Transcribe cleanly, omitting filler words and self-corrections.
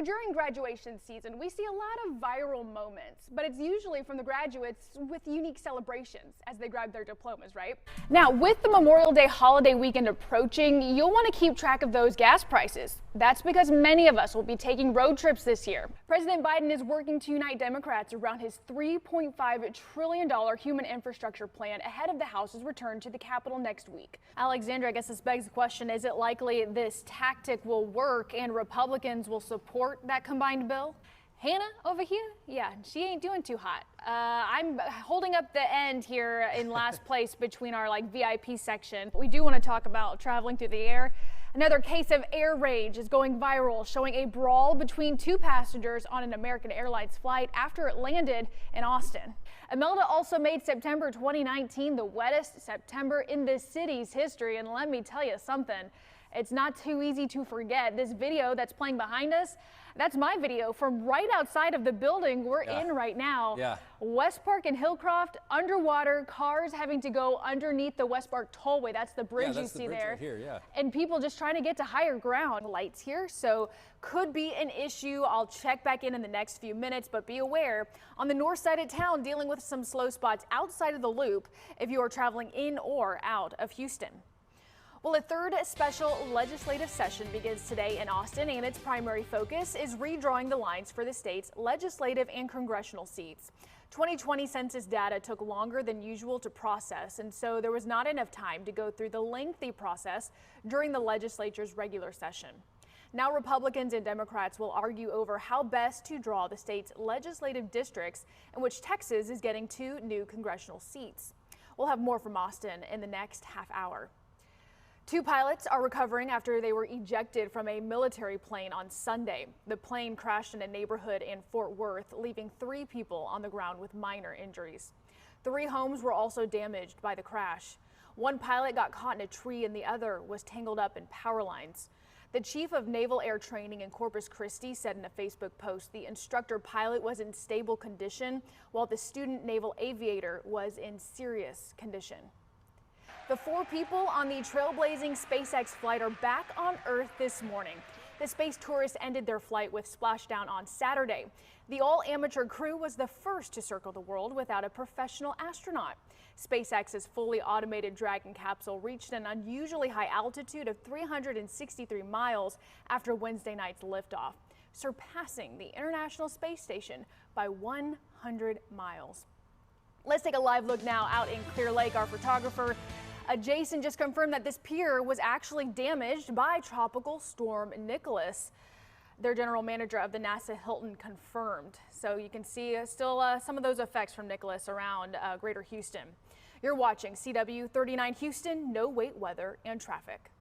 Well, during graduation season, we see a lot of viral moments, but it's usually from the graduates with unique celebrations as they grab their diplomas, right? Now, with the Memorial Day holiday weekend approaching, you'll want to keep track of those gas prices. That's because many of us will be taking road trips this year. President Biden is working to unite Democrats around his $3.5 trillion human infrastructure plan ahead of the House's return to the Capitol next week. Alexandra, I guess this begs the question, is it likely this tactic will work and Republicans will support that combined bill? Hannah over here, yeah, she ain't doing too hot. I'm holding up the end here in last place between our VIP section. We do want to talk about traveling through the air. Another case of air rage is going viral, showing a brawl between two passengers on an American Airlines flight after it landed in Austin. Imelda also made September 2019 the wettest September in the city's history, and let me tell you something. It's not too easy to forget. This video that's playing behind us, that's my video from right outside of the building we're in right now. West Park and Hillcroft, underwater, cars having to go underneath the West Park tollway. That's the bridge you see there. Right here, and people just trying to get to higher ground. Lights here, so could be an issue. I'll check back in the next few minutes, but be aware on the north side of town, dealing with some slow spots outside of the loop if you are traveling in or out of Houston. Well, a third special legislative session begins today in Austin, and its primary focus is redrawing the lines for the state's legislative and congressional seats. 2020 census data took longer than usual to process, and so there was not enough time to go through the lengthy process during the legislature's regular session. Now Republicans and Democrats will argue over how best to draw the state's legislative districts in which Texas is getting 2 new congressional seats. We'll have more from Austin in the next half hour. 2 pilots are recovering after they were ejected from a military plane on Sunday. The plane crashed in a neighborhood in Fort Worth, leaving 3 people on the ground with minor injuries. 3 homes were also damaged by the crash. 1 pilot got caught in a tree and the other was tangled up in power lines. The chief of Naval Air Training in Corpus Christi said in a Facebook post the instructor pilot was in stable condition while the student naval aviator was in serious condition. The 4 people on the trailblazing SpaceX flight are back on Earth this morning. The space tourists ended their flight with splashdown on Saturday. The all-amateur crew was the first to circle the world without a professional astronaut. SpaceX's fully automated Dragon capsule reached an unusually high altitude of 363 miles after Wednesday night's liftoff, surpassing the International Space Station by 100 miles. Let's take a live look now out in Clear Lake. Our photographer Jason just confirmed that this pier was actually damaged by Tropical Storm Nicholas. Their general manager of the NASA Hilton confirmed. So you can see still some of those effects from Nicholas around Greater Houston. You're watching CW 39 Houston, no wait weather and traffic.